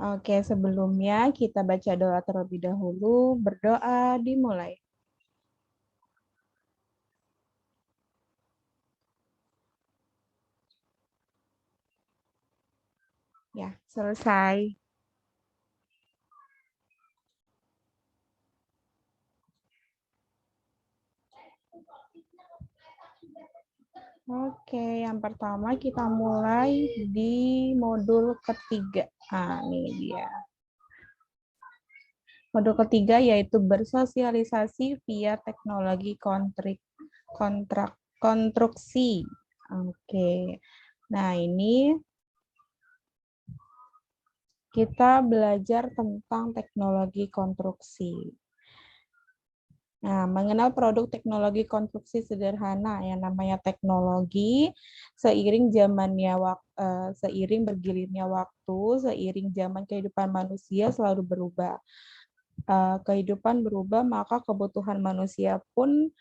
Oke, sebelumnya kita baca doa terlebih dahulu. Berdoa dimulai. Ya, selesai. Oke, yang pertama kita mulai di modul ketiga. Nah, ini dia. Modul ketiga yaitu bersosialisasi via teknologi konstruksi. Oke. Nah, ini kita belajar tentang teknologi konstruksi. Nah, mengenal produk teknologi konstruksi sederhana yang namanya teknologi seiring seiring bergilirnya waktu, seiring zaman kehidupan manusia selalu berubah. Kehidupan berubah, maka kebutuhan manusia pun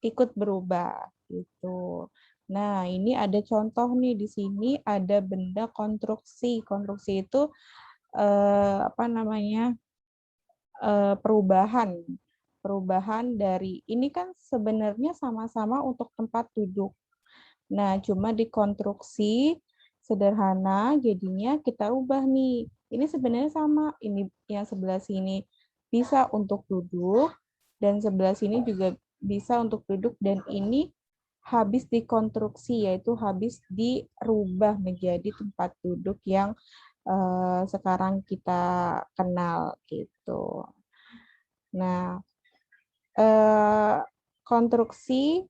ikut berubah gitu. Nah, ini ada contoh nih di sini ada benda konstruksi. Konstruksi itu apa namanya? Perubahan dari ini kan sebenarnya sama-sama untuk tempat duduk. Nah, cuma dikonstruksi sederhana, jadinya kita ubah nih. Ini sebenarnya sama, ini yang sebelah sini bisa untuk duduk, dan sebelah sini juga bisa untuk duduk, dan ini habis dikonstruksi, yaitu habis dirubah menjadi tempat duduk yang sekarang kita kenal gitu. Nah, konstruksi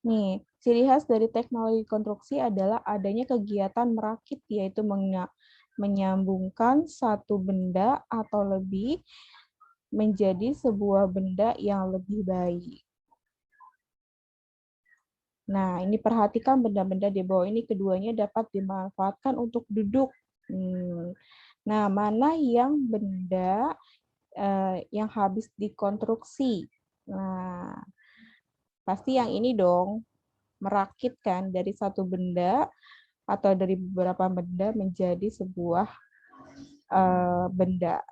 nih, ciri khas dari teknologi konstruksi adalah adanya kegiatan merakit, yaitu menyambungkan satu benda atau lebih menjadi sebuah benda yang lebih baik. Nah, ini perhatikan benda-benda di bawah ini, keduanya dapat dimanfaatkan untuk duduk. Nah, mana yang benda yang habis dikonstruksi? Nah, pasti yang ini dong, merakit kan dari satu benda atau dari beberapa benda menjadi sebuah benda.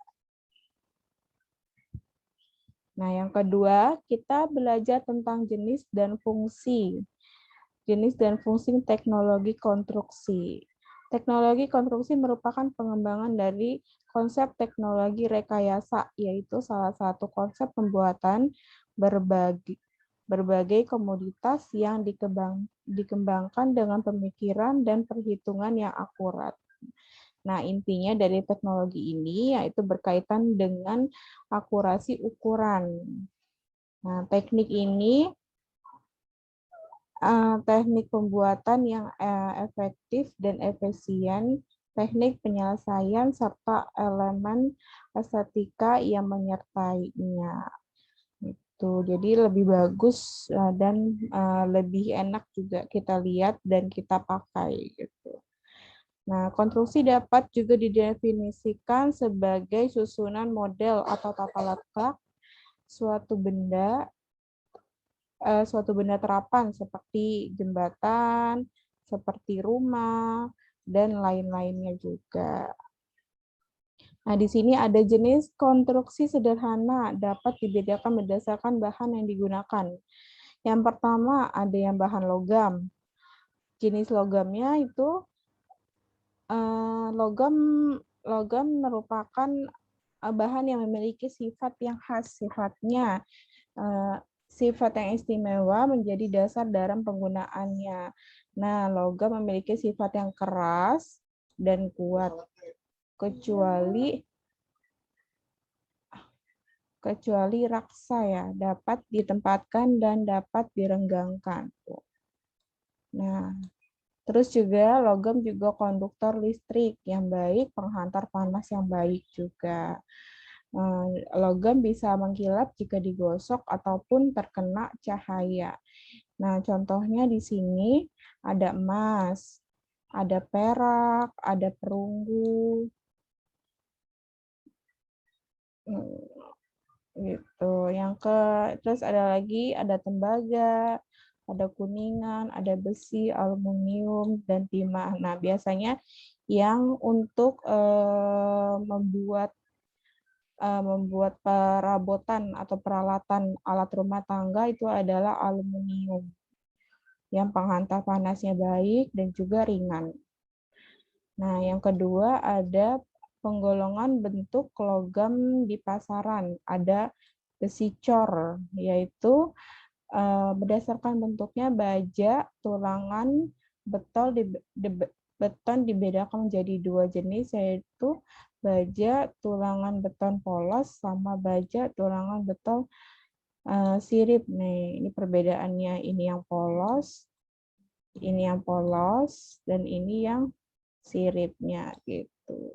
Nah, yang kedua, kita belajar tentang jenis dan fungsi. Jenis dan fungsi teknologi konstruksi. Teknologi konstruksi merupakan pengembangan dari konsep teknologi rekayasa, yaitu salah satu konsep pembuatan berbagai komoditas yang dikembangkan dengan pemikiran dan perhitungan yang akurat. Nah, intinya dari teknologi ini yaitu berkaitan dengan akurasi ukuran. Nah, teknik ini teknik pembuatan yang efektif dan efisien, teknik penyelesaian, serta elemen estetika yang menyertainya. Jadi lebih bagus dan lebih enak juga kita lihat dan kita pakai gitu. Nah, konstruksi dapat juga didefinisikan sebagai susunan model atau tata letak suatu benda terapan seperti jembatan, seperti rumah, dan lain-lainnya juga. Nah, di sini ada jenis konstruksi sederhana dapat dibedakan berdasarkan bahan yang digunakan. Yang pertama ada yang bahan logam. Jenis logamnya itu logam merupakan bahan yang memiliki sifat yang khas. Sifat yang istimewa menjadi dasar dalam penggunaannya. Nah, logam memiliki sifat yang keras dan kuat, kecuali raksa ya, dapat ditempatkan dan dapat direnggangkan. Nah, terus juga logam juga konduktor listrik yang baik, penghantar panas yang baik juga. Logam bisa mengkilap jika digosok ataupun terkena cahaya. Nah, contohnya di sini ada emas, ada perak, ada perunggu. Gitu. Terus ada lagi ada tembaga, ada kuningan, ada besi, aluminium, dan timah. Nah, biasanya yang untuk membuat perabotan atau peralatan alat rumah tangga itu adalah aluminium yang penghantar panasnya baik dan juga ringan. Nah, yang kedua ada penggolongan bentuk logam di pasaran. Ada besi cor, yaitu berdasarkan bentuknya baja, tulangan, beton dibedakan menjadi dua jenis, yaitu baja tulangan beton polos sama baja tulangan beton sirip. Nih, ini perbedaannya. Ini yang polos, dan ini yang siripnya gitu.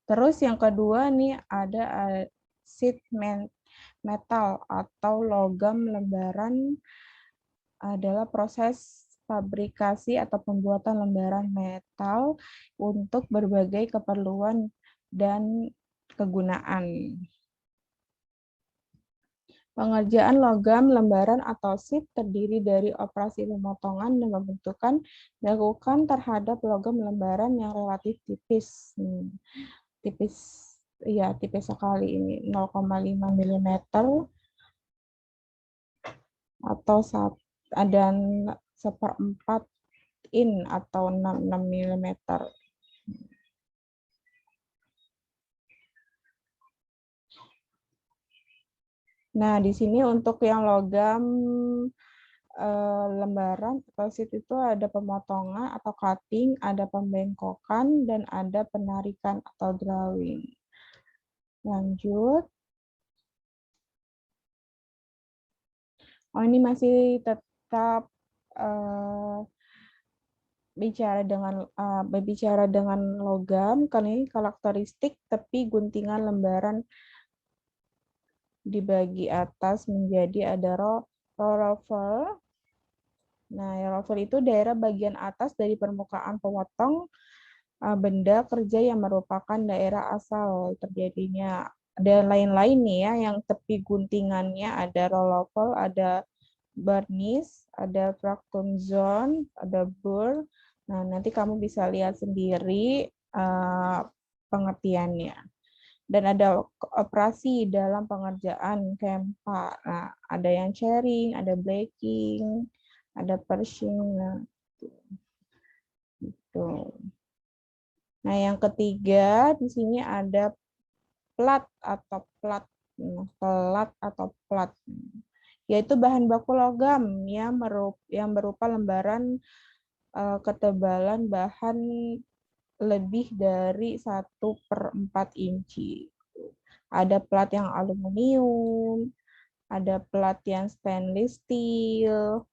Terus yang kedua nih ada sheet metal atau logam lembaran, adalah proses fabrikasi atau pembuatan lembaran metal untuk berbagai keperluan dan kegunaan. Pengerjaan logam lembaran atau sheet terdiri dari operasi pemotongan dan pembentukan dilakukan terhadap logam lembaran yang relatif tipis. Tipis sekali ini, 0,5 mm atau ada 1/4 in atau 6 mm. Nah, di sini untuk yang logam lembaran atau sheet itu ada pemotongan atau cutting, ada pembengkokan, dan ada penarikan atau drawing. Lanjut. Oh, ini masih tetap berbicara dengan logam, karena ini karakteristik tepi guntingan lembaran di bagi atas menjadi ada roll-over. Nah, roll-over itu daerah bagian atas dari permukaan pemotong benda kerja yang merupakan daerah asal terjadinya. Ada lain-lain nih ya, yang tepi guntingannya ada roll-over, ada barniz, ada fractum zone, ada burr. Nah, nanti kamu bisa lihat sendiri pengertiannya. Dan ada operasi dalam pengerjaan Kempa. Nah, ada yang sharing, ada blacking, ada pershing. Nah, gitu. Nah, yang ketiga di sini ada plat atau plat. Yaitu bahan baku logam yang berupa lembaran ketebalan bahan lebih dari 1/4 inci. Ada plat yang aluminium, ada plat yang stainless steel.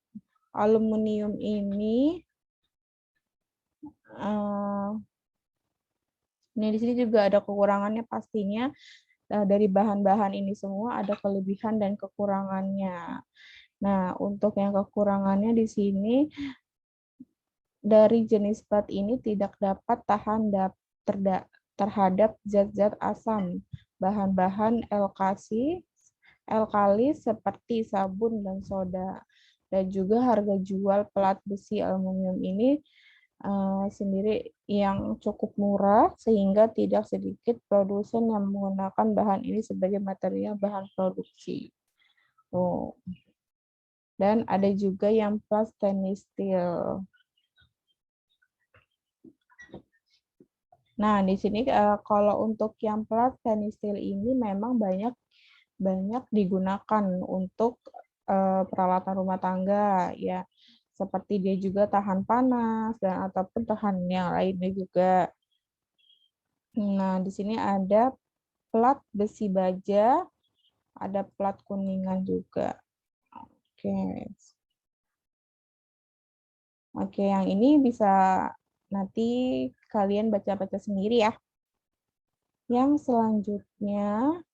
Aluminium ini di sini juga ada kekurangannya pastinya. Dari bahan-bahan ini semua ada kelebihan dan kekurangannya. Nah, untuk yang kekurangannya di sini, dari jenis plat ini tidak dapat tahan terhadap zat-zat asam, bahan-bahan alkali seperti sabun dan soda. Dan juga harga jual plat besi aluminium ini sendiri yang cukup murah, sehingga tidak sedikit produsen yang menggunakan bahan ini sebagai material bahan produksi. Dan ada juga yang plat stainless steel. Nah, di sini kalau untuk yang plat stainless steel ini memang banyak digunakan untuk peralatan rumah tangga, ya. Seperti dia juga tahan panas dan ataupun tahan yang lainnya juga. Nah, di sini ada plat besi baja, ada plat kuningan juga. Oke, yang ini bisa nanti kalian baca-baca sendiri ya. Yang selanjutnya,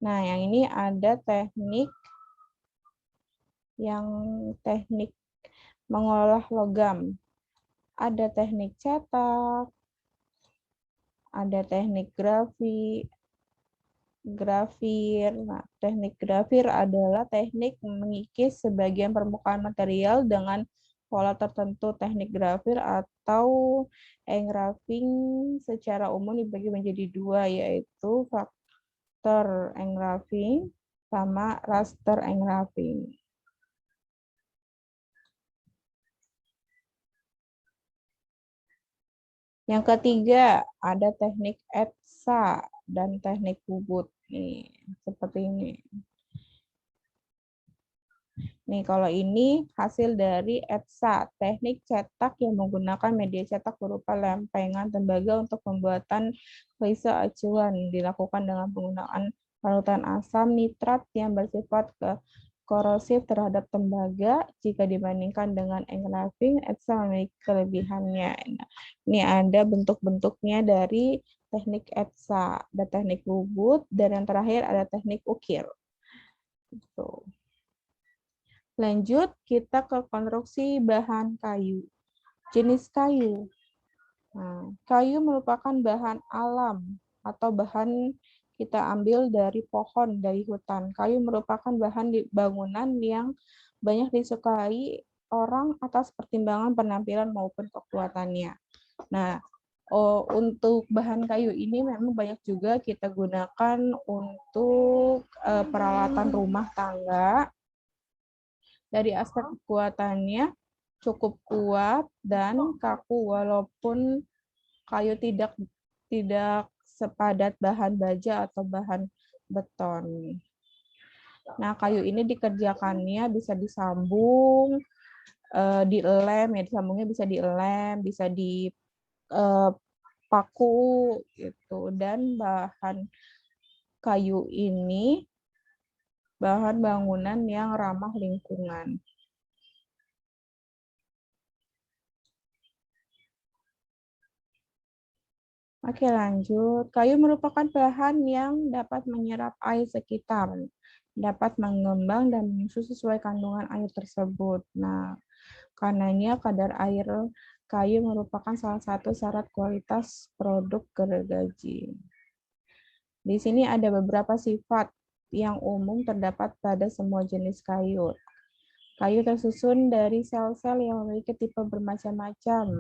nah yang ini ada teknik mengolah logam. Ada teknik cetak, ada teknik grafik, grafir. Nah, teknik grafir adalah teknik mengikis sebagian permukaan material dengan pola tertentu. Teknik grafir atau engraving secara umum dibagi menjadi dua, yaitu vector engraving sama raster engraving. Yang ketiga, ada teknik etsa dan teknik bubut. Nih, seperti ini. Nih, kalau ini hasil dari etsa, teknik cetak yang menggunakan media cetak berupa lempengan tembaga untuk pembuatan klise acuan. Dilakukan dengan penggunaan parutan asam nitrat yang bersifat korosif terhadap tembaga. Jika dibandingkan dengan engraving, etsa memiliki kelebihannya. Nah, ini ada bentuk-bentuknya dari teknik etsa, ada teknik bubut, dan yang terakhir ada teknik ukir. Gitu. Lanjut, kita ke konstruksi bahan kayu. Jenis kayu. Nah, kayu merupakan bahan alam atau bahan kita ambil dari pohon, dari hutan. Kayu merupakan bahan di bangunan yang banyak disukai orang atas pertimbangan penampilan maupun kekuatannya. Nah, untuk bahan kayu ini memang banyak juga kita gunakan untuk peralatan rumah tangga. Dari aspek kekuatannya cukup kuat dan kaku walaupun kayu tidak sepadat bahan baja atau bahan beton. Nah, kayu ini dikerjakannya bisa disambung, dilem, ya disambungnya bisa dilem, bisa dipaku gitu. Dan bahan kayu ini bahan bangunan yang ramah lingkungan. Oke, lanjut. Kayu merupakan bahan yang dapat menyerap air sekitar, dapat mengembang dan menyusut sesuai kandungan air tersebut. Nah, karenanya kadar air kayu merupakan salah satu syarat kualitas produk gergaji. Di sini ada beberapa sifat yang umum terdapat pada semua jenis kayu. Kayu tersusun dari sel-sel yang memiliki tipe bermacam-macam.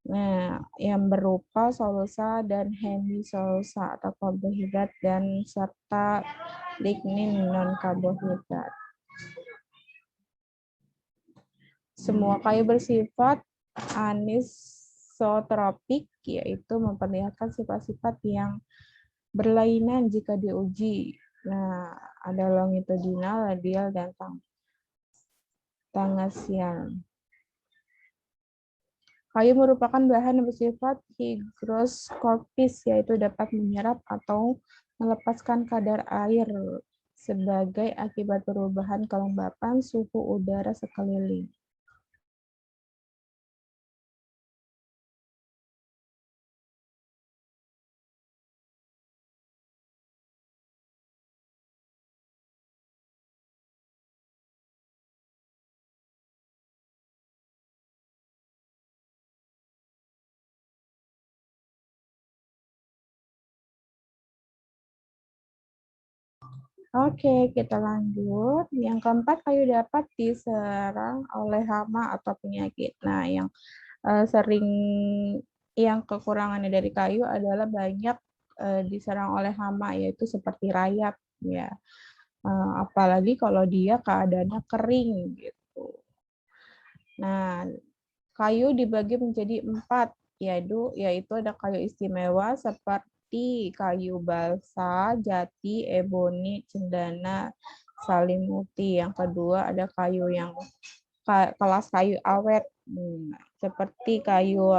Nah, yang berupa solusa dan hemisolusa atau karbohidrat dan serta lignin non-karbohidrat. Semua kayu bersifat anisotropik, yaitu memperlihatkan sifat-sifat yang berlainan jika diuji. Nah, ada longitudinal, radial, dan tangasial. Kayu merupakan bahan yang bersifat higroskopis, yaitu dapat menyerap atau melepaskan kadar air sebagai akibat perubahan kelembapan suhu udara sekeliling. Oke, kita lanjut. Yang keempat, kayu dapat diserang oleh hama atau penyakit. Nah, yang sering yang kekurangannya dari kayu adalah banyak diserang oleh hama, yaitu seperti rayap, ya. Apalagi kalau dia keadaannya kering gitu. Nah, kayu dibagi menjadi 4, yaitu ada kayu istimewa seperti kayu balsa, jati, eboni, cendana, salimuti. Yang kedua ada kayu yang kelas kayu awet, seperti kayu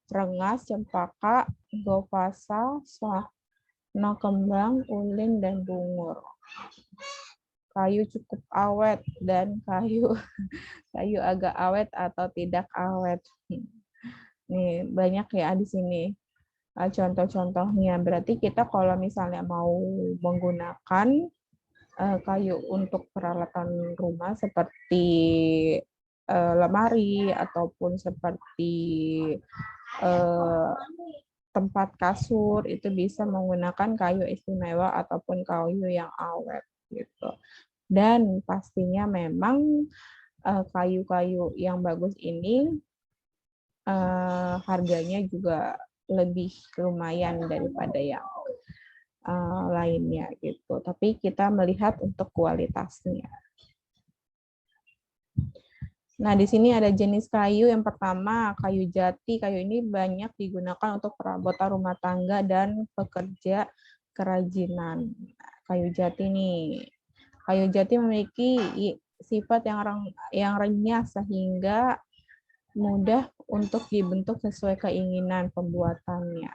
rengas, cempaka, govasa, sono kembang, ulin, dan bungur. Kayu cukup awet dan kayu agak awet atau tidak awet. Nih, banyak ya di sini contoh-contohnya. Berarti kita kalau misalnya mau menggunakan kayu untuk peralatan rumah seperti lemari ataupun seperti tempat kasur itu bisa menggunakan kayu istimewa ataupun kayu yang awet gitu. Dan pastinya memang kayu-kayu yang bagus ini harganya juga lebih lumayan daripada yang lainnya gitu. Tapi kita melihat untuk kualitasnya. Nah, di sini ada jenis kayu. Yang pertama, kayu jati. Kayu ini banyak digunakan untuk perabotan rumah tangga dan pekerja kerajinan. Kayu jati nih. Kayu jati memiliki sifat yang renyah sehingga mudah untuk dibentuk sesuai keinginan pembuatannya.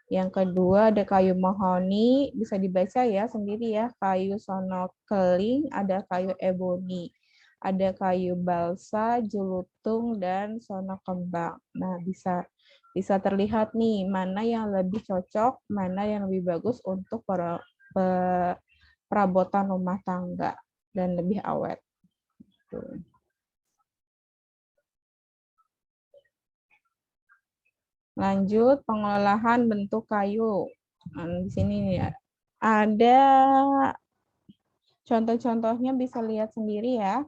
Yang kedua ada kayu mahoni, bisa dibaca ya sendiri ya, kayu sono keling, ada kayu eboni, ada kayu balsa, julutung, dan sono kembang. Nah, bisa terlihat nih mana yang lebih cocok, mana yang lebih bagus untuk perabotan rumah tangga dan lebih awet. Tuh. Lanjut, pengolahan bentuk kayu. Di sini ya, ada contoh-contohnya, bisa lihat sendiri ya.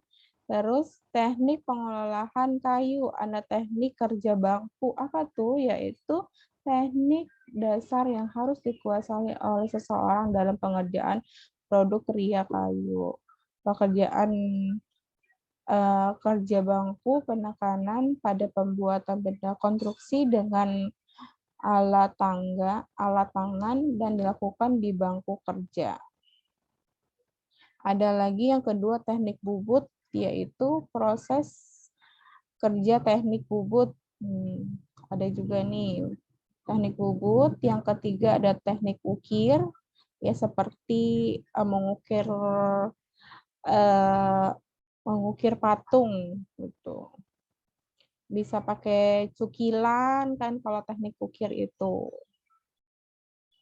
Terus teknik pengolahan kayu, ada teknik kerja bangku. Apa tuh? Yaitu teknik dasar yang harus dikuasai oleh seseorang dalam pengerjaan produk kriya kayu. Pekerjaan kerja bangku, penekanan pada pembuatan benda konstruksi dengan alat tangan, dan dilakukan di bangku kerja. Ada lagi yang kedua, teknik bubut, yaitu proses kerja teknik bubut. Ada juga nih teknik bubut. Yang ketiga ada teknik ukir, ya seperti mengukir patung gitu. Bisa pakai cukilan kan kalau teknik ukir itu.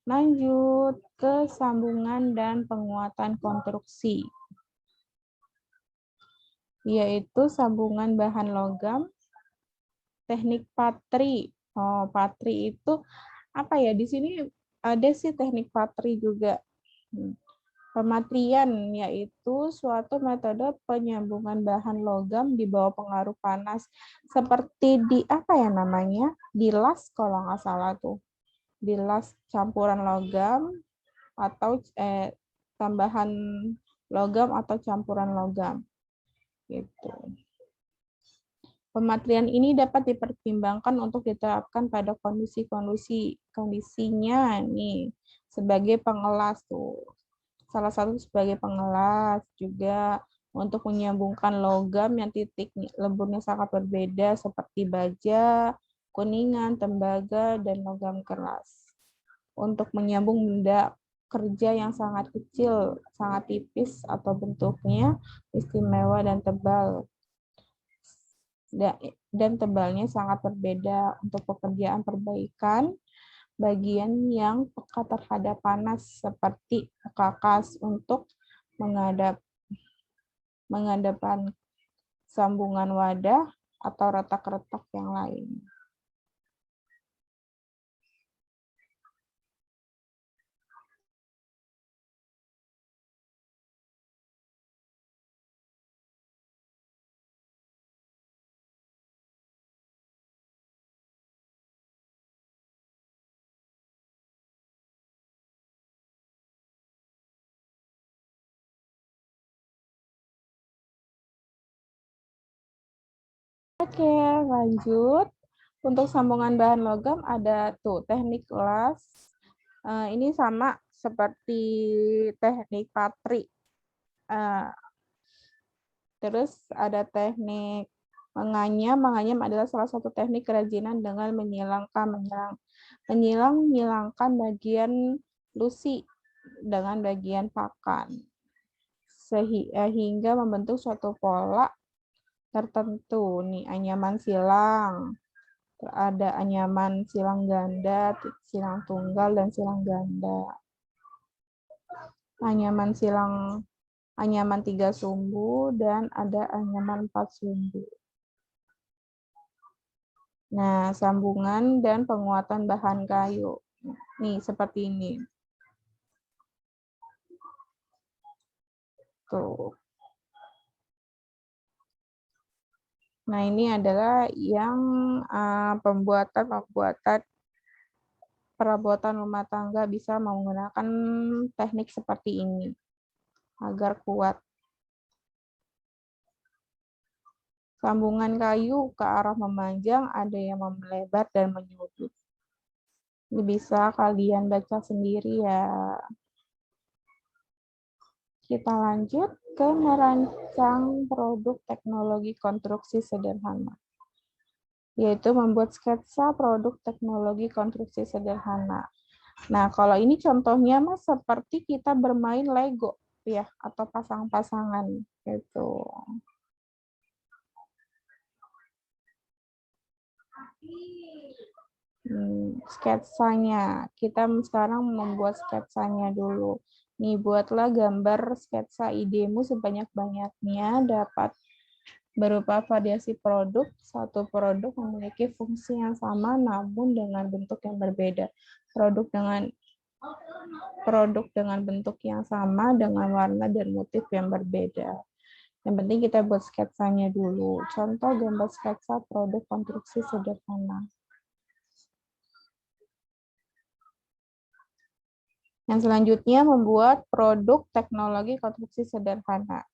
Lanjut ke sambungan dan penguatan konstruksi, yaitu sambungan bahan logam, teknik patri. Oh, patri itu apa ya? Di sini ada sih teknik patri juga. Pematrian, yaitu suatu metode penyambungan bahan logam di bawah pengaruh panas, seperti di apa ya namanya? Dilas kalau nggak salah tuh. Dilas campuran logam atau tambahan logam atau campuran logam. Gitu. Pematrian ini dapat dipertimbangkan untuk diterapkan pada kondisinya nih sebagai pengelas tuh. Salah satu sebagai pengelas, juga untuk menyambungkan logam yang titik lemburnya sangat berbeda seperti baja, kuningan, tembaga, dan logam keras. Untuk menyambung benda kerja yang sangat kecil, sangat tipis atau bentuknya istimewa dan tebal. Dan tebalnya sangat berbeda. Untuk pekerjaan perbaikan, bagian yang peka terhadap panas seperti kakas untuk menghadapkan sambungan wadah atau retak-retak yang lain. Oke, lanjut. Untuk sambungan bahan logam ada tuh teknik las. Ini sama seperti teknik patri. Terus ada teknik menganyam. Menganyam adalah salah satu teknik kerajinan dengan menyilangkan bagian lusi dengan bagian pakan sehingga membentuk suatu pola tertentu. Nih, anyaman silang. Ada anyaman silang ganda, silang tunggal, dan silang ganda. Anyaman 3 sumbu, dan ada anyaman 4 sumbu. Nah, sambungan dan penguatan bahan kayu. Nih, seperti ini. Tuh. Nah, ini adalah yang perabotan rumah tangga bisa menggunakan teknik seperti ini agar kuat. Sambungan kayu ke arah memanjang, ada yang melebar dan menyudut. Ini bisa kalian baca sendiri ya. Kita lanjut ke merancang produk teknologi konstruksi sederhana, yaitu membuat sketsa produk teknologi konstruksi sederhana. Nah, kalau ini contohnya Mas seperti kita bermain Lego ya, atau pasang-pasangan gitu. Sketsanya. Kita sekarang membuat sketsanya dulu. Nih, buatlah gambar sketsa idemu sebanyak-banyaknya dapat berupa variasi produk. Satu produk memiliki fungsi yang sama namun dengan bentuk yang berbeda. Produk dengan bentuk yang sama dengan warna dan motif yang berbeda. Yang penting kita buat sketsanya dulu. Contoh gambar sketsa produk konstruksi sederhana. Yang selanjutnya membuat produk teknologi konstruksi sederhana,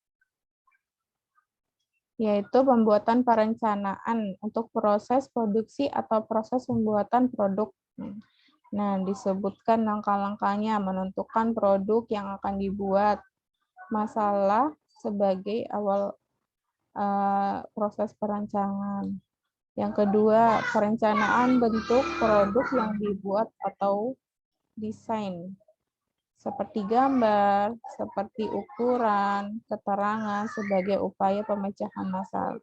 yaitu pembuatan perencanaan untuk proses produksi atau proses pembuatan produk. Nah, disebutkan langkah-langkahnya, menentukan produk yang akan dibuat, masalah sebagai awal proses perancangan. Yang kedua, perencanaan bentuk produk yang dibuat atau desain. Seperti gambar, seperti ukuran, keterangan sebagai upaya pemecahan masalah.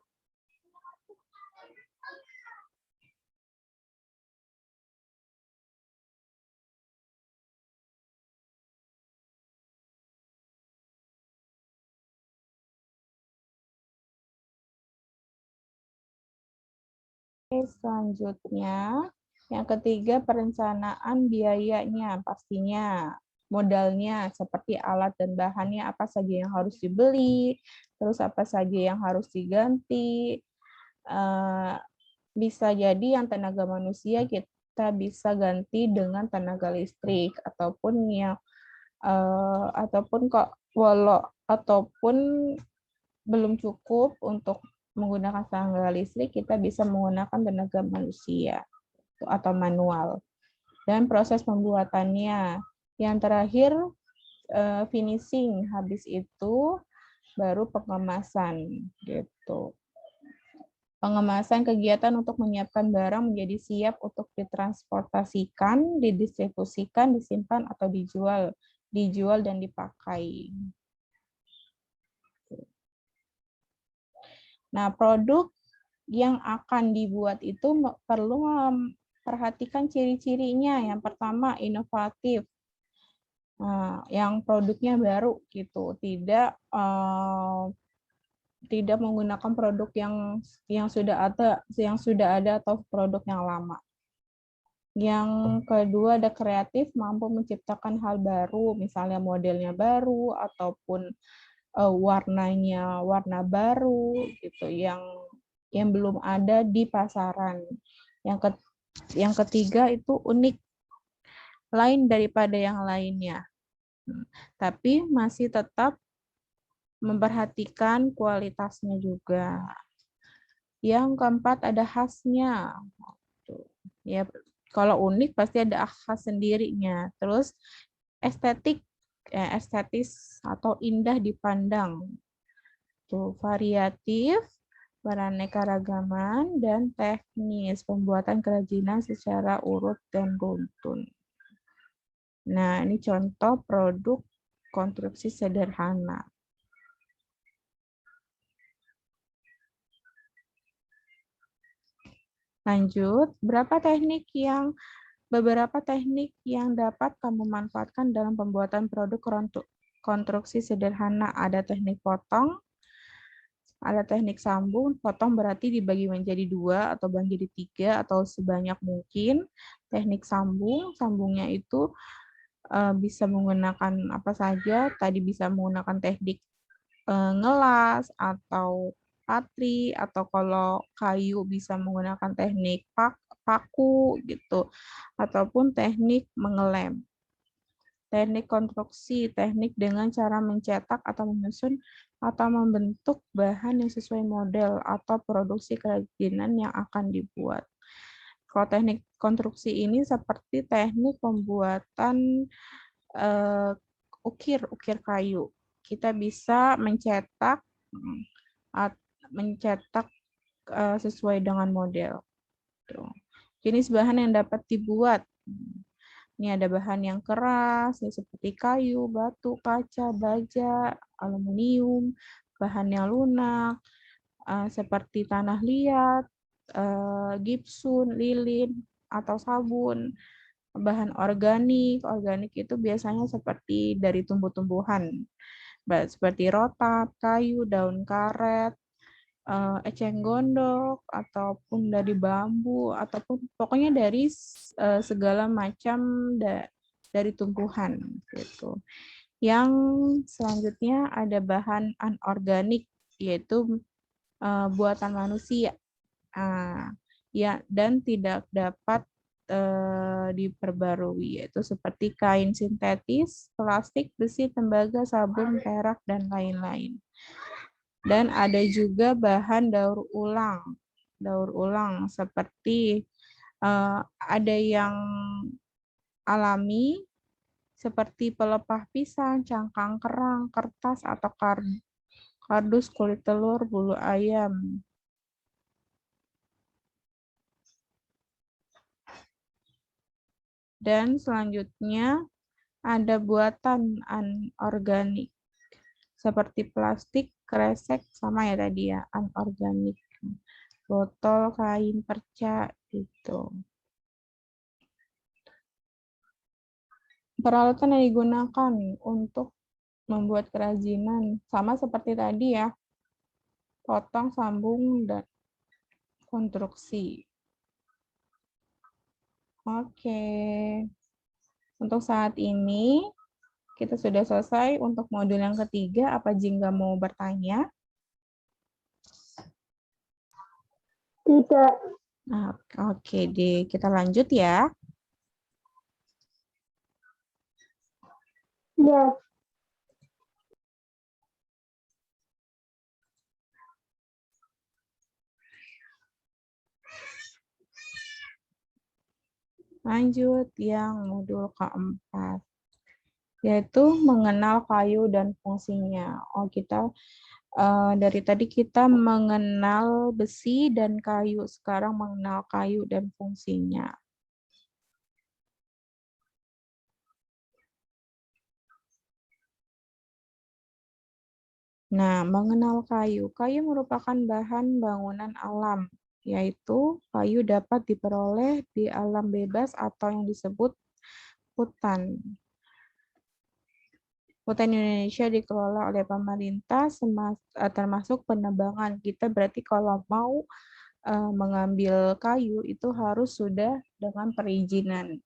Selanjutnya, yang ketiga perencanaan biayanya pastinya. Modalnya seperti alat dan bahannya apa saja yang harus dibeli, terus apa saja yang harus diganti. Bisa jadi yang tenaga manusia kita bisa ganti dengan tenaga listrik ataupun ataupun belum cukup untuk menggunakan tenaga listrik, kita bisa menggunakan tenaga manusia atau manual. Dan proses pembuatannya. Yang terakhir finishing, habis itu baru pengemasan gitu. Pengemasan kegiatan untuk menyiapkan barang menjadi siap untuk ditransportasikan, didistribusikan, disimpan atau dijual dan dipakai. Nah, produk yang akan dibuat itu perlu memperhatikan ciri-cirinya. Yang pertama, inovatif. Nah, yang produknya baru gitu, tidak menggunakan produk yang sudah ada atau produk yang lama. Yang kedua ada kreatif, mampu menciptakan hal baru, misalnya modelnya baru ataupun warnanya warna baru gitu yang belum ada di pasaran. Yang ketiga itu unik, lain daripada yang lainnya. Tapi masih tetap memperhatikan kualitasnya juga. Yang keempat ada khasnya. Ya, kalau unik pasti ada khas sendirinya. Terus estetis atau indah dipandang. Tuh, variatif, beraneka ragaman, dan teknis pembuatan kerajinan secara urut dan runtun. Nah, ini contoh produk konstruksi sederhana. Lanjut, beberapa teknik yang dapat kamu manfaatkan dalam pembuatan produk konstruksi sederhana. Ada teknik potong, Ada teknik sambung, potong berarti dibagi menjadi 2 atau bagi jadi 3 atau sebanyak mungkin. Teknik sambung, sambungnya itu bisa menggunakan apa saja. Tadi bisa menggunakan teknik ngelas atau patri, atau kalau kayu bisa menggunakan teknik paku gitu, ataupun teknik mengelem. Teknik konstruksi, teknik dengan cara mencetak atau menyusun atau membentuk bahan yang sesuai model atau produksi kerajinan yang akan dibuat. Kalau teknik konstruksi ini seperti teknik pembuatan ukir kayu. Kita bisa mencetak sesuai dengan model. Jenis bahan yang dapat dibuat. Ini ada bahan yang keras, seperti kayu, batu, kaca, baja, aluminium, bahan yang lunak, seperti tanah liat, gipsun, lilin, atau sabun. Bahan organik itu biasanya seperti dari tumbuh-tumbuhan, seperti rotat, kayu, daun karet, eceng gondok, ataupun dari bambu, ataupun pokoknya dari segala macam dari tumbuhan gitu. Yang selanjutnya ada bahan anorganik, yaitu buatan manusia, ya, dan tidak dapat diperbarui, yaitu seperti kain sintetis, plastik, besi, tembaga, sabun, perak, dan lain-lain. Dan ada juga bahan daur ulang seperti ada yang alami seperti pelepah pisang, cangkang kerang, kertas, atau kardus kulit telur, bulu ayam. Dan selanjutnya ada buatan anorganik seperti plastik, kresek, sama ya tadi ya, anorganik. Botol, kain, perca, gitu. Peralatan yang digunakan untuk membuat kerajinan, sama seperti tadi ya, potong, sambung, dan konstruksi. Oke. Untuk saat ini, kita sudah selesai untuk modul yang ketiga. Apa Jingga mau bertanya? Tidak. Oke deh, kita lanjut ya. Ya. Lanjut yang modul keempat, yaitu mengenal kayu dan fungsinya. Dari tadi kita mengenal besi dan kayu, sekarang mengenal kayu dan fungsinya. Nah, mengenal kayu. Kayu merupakan bahan bangunan alam, yaitu kayu dapat diperoleh di alam bebas atau yang disebut hutan. Hutan Indonesia dikelola oleh pemerintah, termasuk penebangan. Kita berarti kalau mau mengambil kayu itu harus sudah dengan perizinan.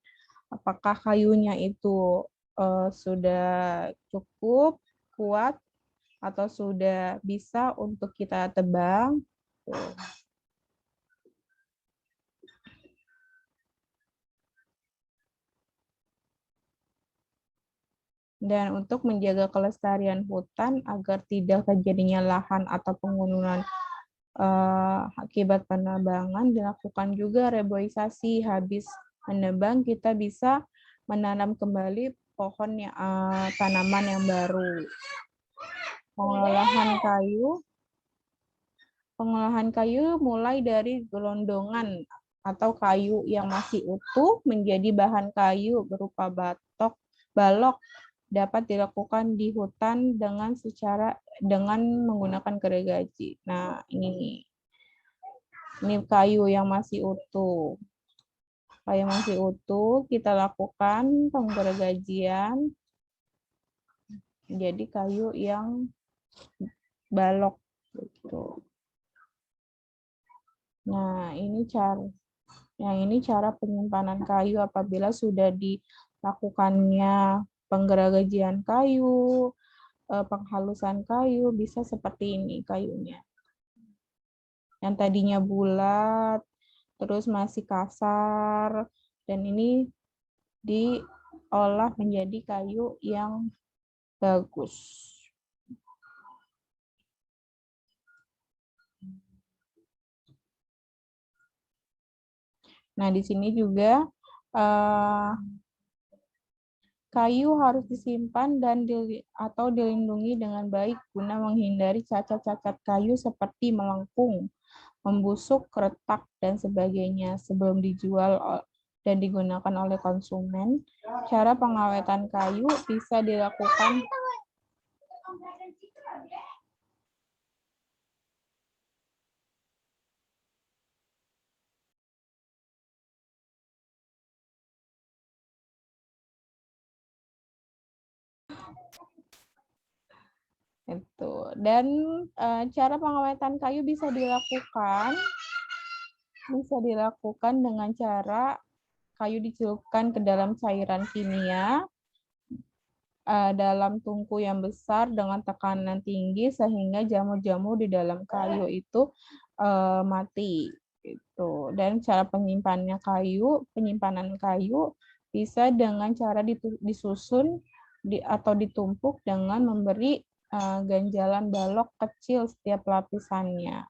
Apakah kayunya itu sudah cukup kuat atau sudah bisa untuk kita tebang. Dan untuk menjaga kelestarian hutan agar tidak terjadinya lahan atau penurunan akibat penebangan, dilakukan juga reboisasi. Habis menebang, kita bisa menanam kembali pohon tanaman yang baru. Pengolahan kayu mulai dari gelondongan atau kayu yang masih utuh menjadi bahan kayu berupa balok dapat dilakukan di hutan dengan menggunakan gergaji. Nah, ini kayu yang masih utuh. Kayu masih utuh, kita lakukan penggergajian menjadi kayu yang balok Gitu. Nah, ini cara penyimpanan kayu apabila sudah dilakukannya penggergajian kayu, penghalusan kayu, bisa seperti ini kayunya. Yang tadinya bulat, terus masih kasar, dan ini diolah menjadi kayu yang bagus. Nah, di sini juga kayu harus disimpan atau dilindungi dengan baik guna menghindari cacat-cacat kayu seperti melengkung, membusuk, retak, dan sebagainya sebelum dijual dan digunakan oleh konsumen. Cara pengawetan kayu bisa dilakukan itu. Dan cara pengawetan kayu bisa dilakukan dengan cara kayu dicelupkan ke dalam cairan kimia dalam tungku yang besar dengan tekanan tinggi sehingga jamur-jamur di dalam kayu itu mati. Gitu. Dan cara penyimpanan kayu bisa dengan cara disusun atau ditumpuk dengan memberi ganjalan balok kecil setiap lapisannya.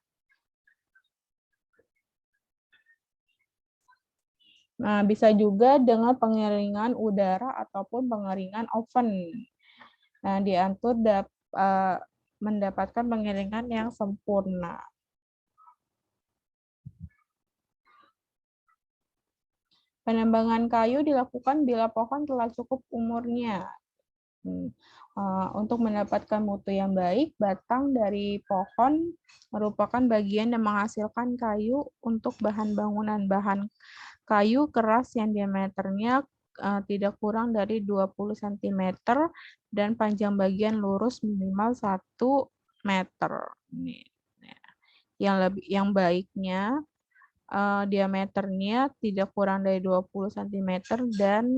Nah, bisa juga dengan pengeringan udara ataupun pengeringan oven. Nah, diatur mendapatkan pengeringan yang sempurna. Penebangan kayu dilakukan bila pohon telah cukup umurnya. Untuk mendapatkan mutu yang baik, batang dari pohon merupakan bagian yang menghasilkan kayu untuk bahan bangunan. Bahan kayu keras yang diameternya tidak kurang dari 20 cm dan panjang bagian lurus minimal 1 meter. Yang baiknya diameternya tidak kurang dari 20 cm dan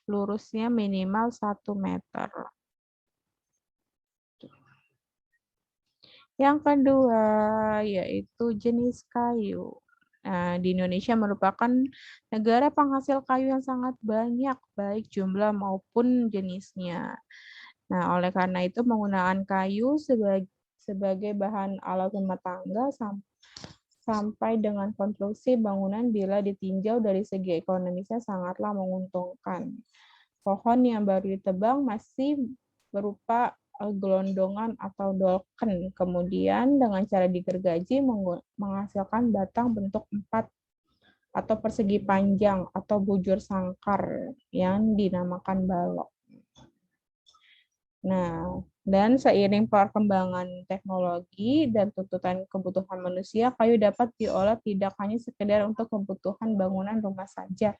lurusnya minimal 1 meter. Yang kedua yaitu jenis kayu. Nah, di Indonesia merupakan negara penghasil kayu yang sangat banyak, baik jumlah maupun jenisnya. Nah, oleh karena itu penggunaan kayu sebagai bahan alat rumah tangga sampai dengan konstruksi bangunan bila ditinjau dari segi ekonomisnya sangatlah menguntungkan. Pohon yang baru ditebang masih berupa gelondongan atau dolken. Kemudian dengan cara digergaji menghasilkan batang bentuk 4 atau persegi panjang atau bujur sangkar yang dinamakan balok. Nah, dan seiring perkembangan teknologi dan tuntutan kebutuhan manusia, kayu dapat diolah tidak hanya sekedar untuk kebutuhan bangunan rumah saja,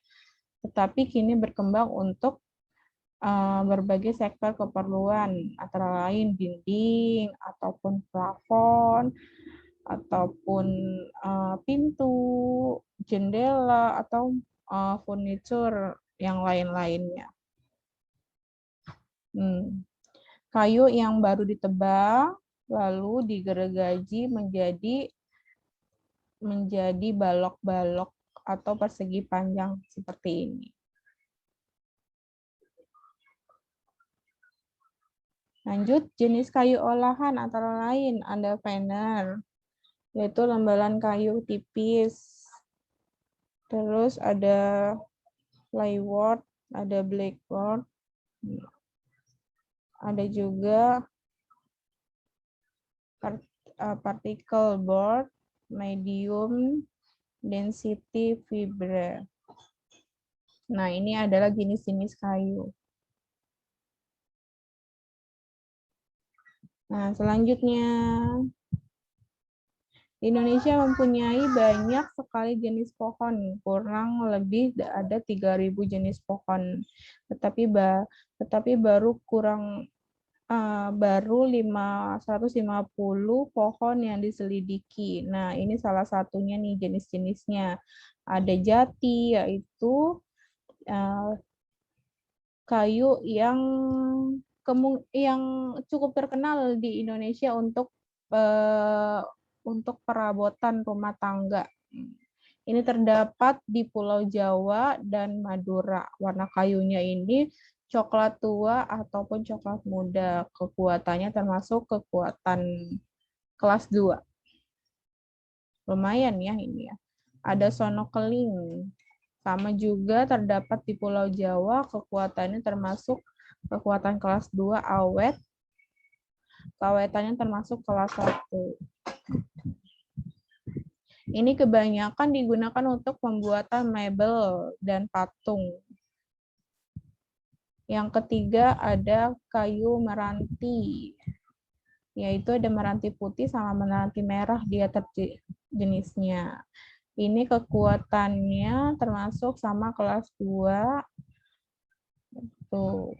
tetapi kini berkembang untuk berbagai sektor keperluan, antara lain dinding, ataupun plafon, ataupun pintu, jendela, atau furniture yang lain-lainnya. Kayu yang baru ditebang, lalu digergaji menjadi balok-balok atau persegi panjang seperti ini. Lanjut, jenis kayu olahan antara lain ada veneer, yaitu lembaran kayu tipis. Terus ada plywood, ada blackboard, ada juga particle board, medium density fiber. Nah, ini adalah jenis-jenis kayu. Nah, selanjutnya, Indonesia mempunyai banyak sekali jenis pohon, kurang lebih ada 3.000 jenis pohon. Tetapi baru kurang baru 150 pohon yang diselidiki. Nah, ini salah satunya nih jenis-jenisnya. Ada jati, yaitu kayu yang cukup terkenal di Indonesia untuk perabotan rumah tangga. Ini terdapat di Pulau Jawa dan Madura. Warna kayunya ini coklat tua ataupun coklat muda. Kekuatannya termasuk kekuatan kelas 2. Lumayan ya ini ya. Ada sono keling. Sama juga terdapat di Pulau Jawa, kekuatannya termasuk kekuatan kelas 2 awet. Keawetannya termasuk kelas 1. Ini kebanyakan digunakan untuk pembuatan mebel dan patung. Yang ketiga ada kayu meranti, yaitu ada meranti putih sama meranti merah, dia jenisnya. Ini kekuatannya termasuk sama kelas 2. Tuh.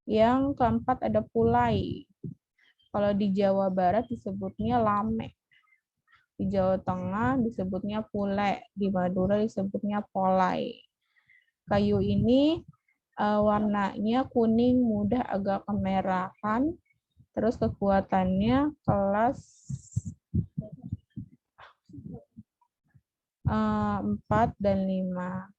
Yang keempat ada pulai. Kalau di Jawa Barat disebutnya lame. Di Jawa Tengah disebutnya pule. Di Madura disebutnya polai. Kayu ini warnanya kuning muda agak kemerahan. Terus kekuatannya kelas 4 dan 5.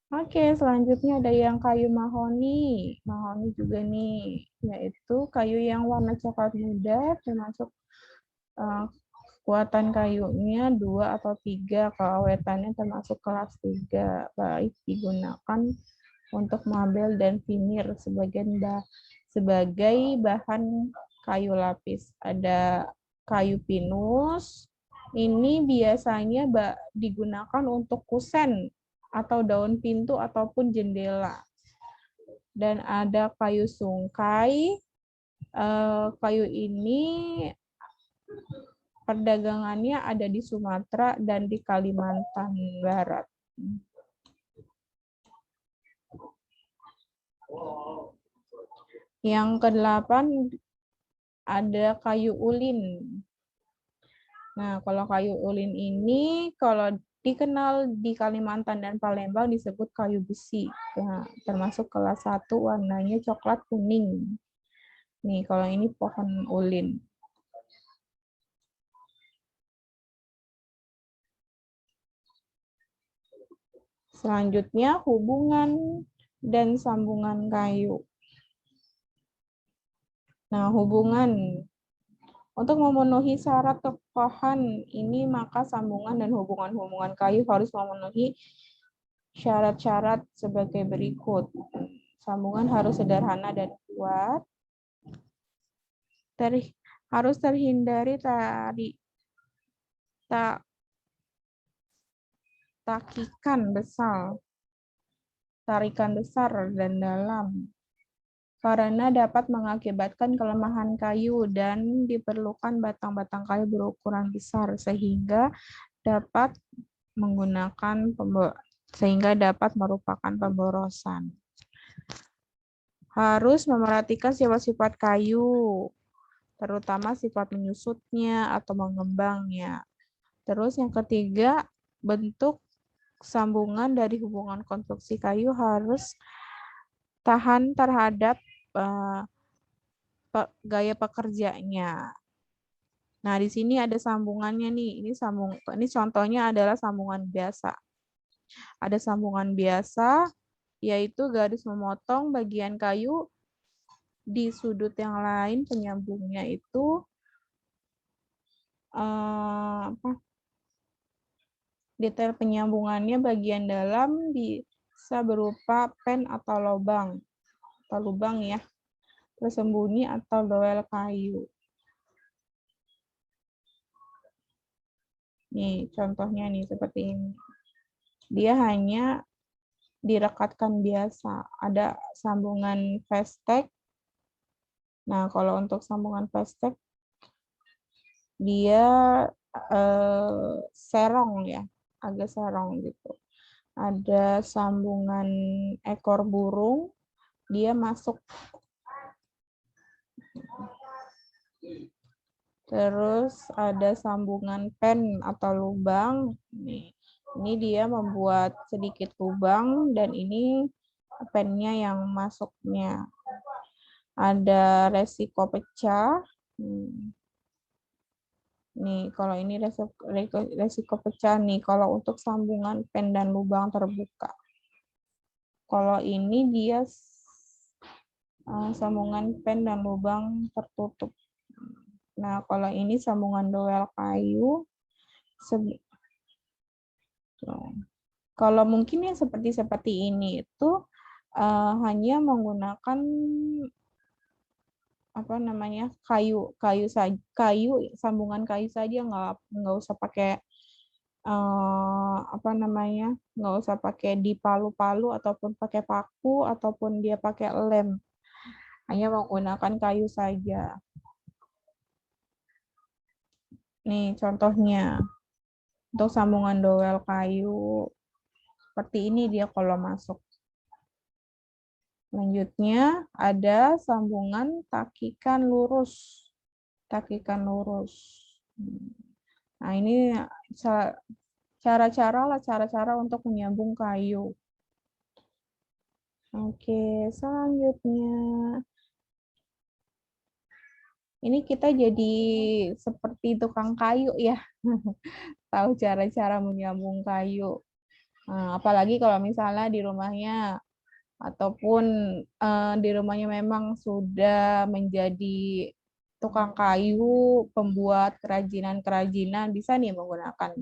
Oke, selanjutnya ada yang kayu mahoni. Mahoni juga nih, yaitu kayu yang warna coklat muda, termasuk kekuatan kayunya 2 atau 3, keawetannya termasuk kelas 3, baik digunakan untuk mabel dan vinir sebagai bahan kayu lapis. Ada kayu pinus, ini biasanya digunakan untuk kusen atau daun pintu ataupun jendela. Dan ada kayu sungkai. Kayu ini perdagangannya ada di Sumatera dan di Kalimantan Barat. Yang ke-8 ada kayu ulin. Nah, kalau kayu ulin ini kalau dikenal di Kalimantan dan Palembang disebut kayu besi. Nah, termasuk kelas 1, warnanya coklat kuning. Nih, kalau ini pohon ulin. Selanjutnya, hubungan dan sambungan kayu. Nah, hubungan. Untuk memenuhi syarat kekokohan ini, maka sambungan dan hubungan-hubungan kayu harus memenuhi syarat-syarat sebagai berikut. Sambungan harus sederhana dan kuat. Harus terhindari tarikan besar dan dalam, karena dapat mengakibatkan kelemahan kayu dan diperlukan batang-batang kayu berukuran besar sehingga dapat merupakan pemborosan. Harus memerhatikan sifat-sifat kayu, terutama sifat menyusutnya atau mengembangnya. Terus yang ketiga, bentuk sambungan dari hubungan konstruksi kayu harus tahan terhadap gaya pekerjanya. Nah, di sini ada sambungannya nih. Ini contohnya adalah sambungan biasa. Ada sambungan biasa, yaitu garis memotong bagian kayu di sudut yang lain, penyambungnya itu detail penyambungannya bagian dalam bisa berupa pen atau lubang ya, tersembunyi atau dowel kayu. Nih, contohnya nih seperti ini. Dia hanya direkatkan biasa. Ada sambungan fast-tag. Nah, kalau untuk sambungan fast-tag, dia serong ya, agak serong gitu. Ada sambungan ekor burung, dia masuk. Terus ada sambungan pen atau lubang. Ini dia membuat sedikit lubang dan ini pennya yang masuknya. Ada resiko pecah. Nih, kalau ini resiko pecah nih, kalau untuk sambungan pen dan lubang terbuka. Kalau ini dia sambungan pen dan lubang tertutup. Nah, kalau ini sambungan dowel kayu. Kalau mungkin yang seperti ini itu hanya menggunakan apa namanya kayu sambungan kayu saja, nggak usah pakai apa namanya nggak usah pakai di palu-palu ataupun pakai paku ataupun dia pakai lem, hanya menggunakan kayu saja. Nih contohnya untuk sambungan dowel kayu seperti ini dia kalau masuk. Selanjutnya ada sambungan takikan lurus. Nah, ini cara-cara untuk menyambung kayu. Oke, selanjutnya. Ini kita jadi seperti tukang kayu ya. Tahu cara-cara menyambung kayu. Nah, apalagi kalau misalnya di rumahnya ataupun di rumahnya memang sudah menjadi tukang kayu, pembuat kerajinan-kerajinan, bisa nih menggunakan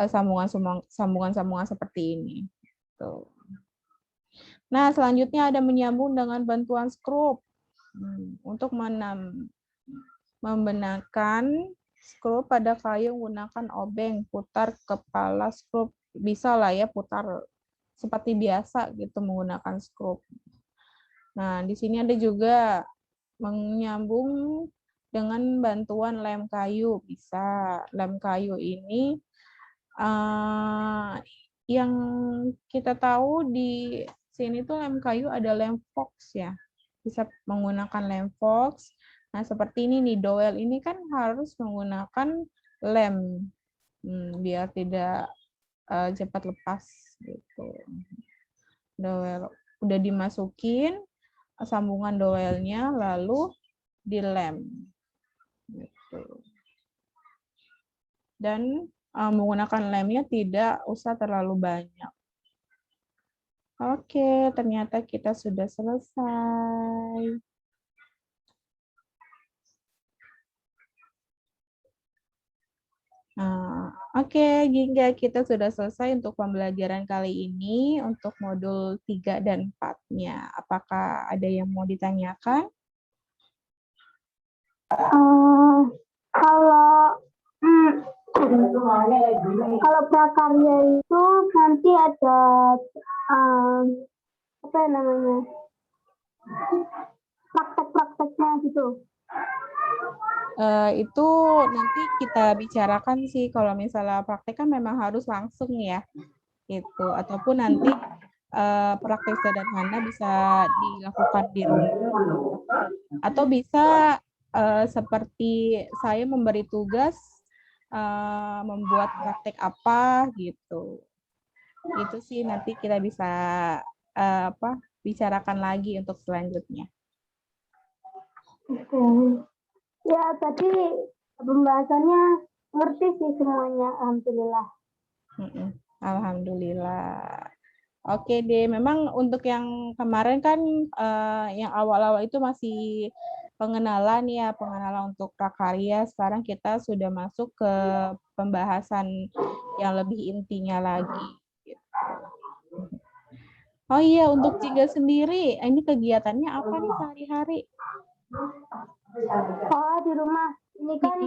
sambungan-sambungan seperti ini. Tuh. Nah, selanjutnya ada menyambung dengan bantuan skrup. Untuk membenarkan skrup pada kayu menggunakan obeng, putar kepala skrup. Bisa lah ya putar seperti biasa gitu menggunakan skrup. Nah, di sini ada juga menyambung dengan bantuan lem kayu. Bisa. Lem kayu ini yang kita tahu di sini tuh lem kayu ada lem fox ya. Bisa menggunakan lem fox. Nah, seperti ini nih, dowel ini kan harus menggunakan lem biar tidak cepat lepas gitu. Dowel udah dimasukin sambungan dowelnya lalu dilem gitu. Dan menggunakan lemnya tidak usah terlalu banyak. Oke, ternyata kita sudah selesai. Oke, hingga kita sudah selesai untuk pembelajaran kali ini untuk modul 3 dan 4-nya. Apakah ada yang mau ditanyakan? Kalau prakarya itu nanti ada apa namanya praktek-prakteknya gitu. Itu nanti kita bicarakan sih, kalau misalnya praktek kan memang harus langsung ya gitu, ataupun nanti praktek sederhana bisa dilakukan di rumah atau bisa seperti saya memberi tugas membuat praktek apa gitu. Itu sih nanti kita bisa bicarakan lagi untuk selanjutnya. Ya, tadi pembahasannya ngerti sih semuanya, alhamdulillah. Alhamdulillah. Oke deh, memang untuk yang kemarin kan yang awal-awal itu masih pengenalan untuk prakarya. Sekarang kita sudah masuk ke pembahasan yang lebih intinya lagi. Gitu. Oh iya, untuk Jingga sendiri, ini kegiatannya apa nih sehari-hari? Oh, di rumah. Ini kan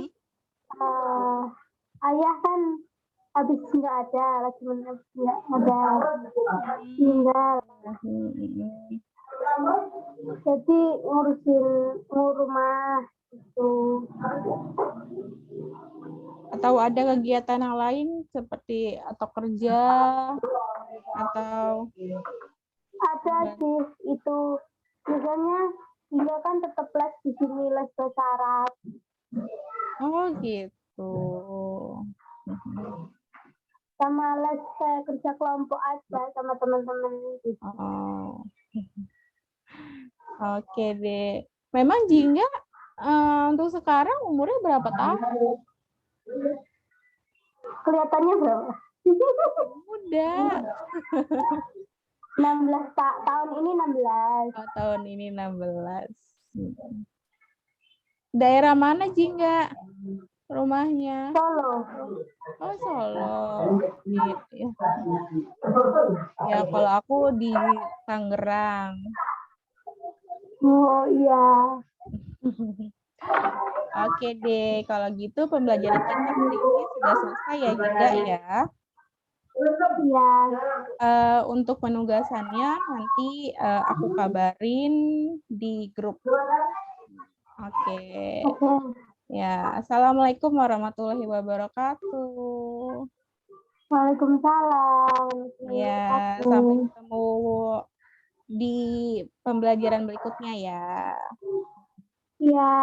ayah kan habis nggak ada, lagi nggak ada, tinggal. Jadi ngurusin rumah itu. Atau ada kegiatan yang lain seperti atau kerja atau Ada sih itu. Biasanya dia kan tetap les di sini, les bahasa Arab. oh gitu. Sama les kayak kerja kelompok aja sama teman-teman gitu. Oh. Oke deh. Memang Jingga untuk sekarang umurnya berapa tahun? Kelihatannya berapa? Muda. 16 tahun ini 16. Oh, tahun ini 16. Daerah mana Jingga rumahnya? Solo. Oh, Solo. Gitu ya. Ya, kalau aku di Tangerang. Oh iya. Oke deh, kalau gitu pembelajaran kita hari ini sudah selesai ya Jingga ya. Iya. Untuk penugasannya nanti aku kabarin di grup. Oke. Oke. Ya, Assalamualaikum warahmatullahi wabarakatuh. Waalaikumsalam. Ya, sampai ketemu di pembelajaran berikutnya ya. Iya.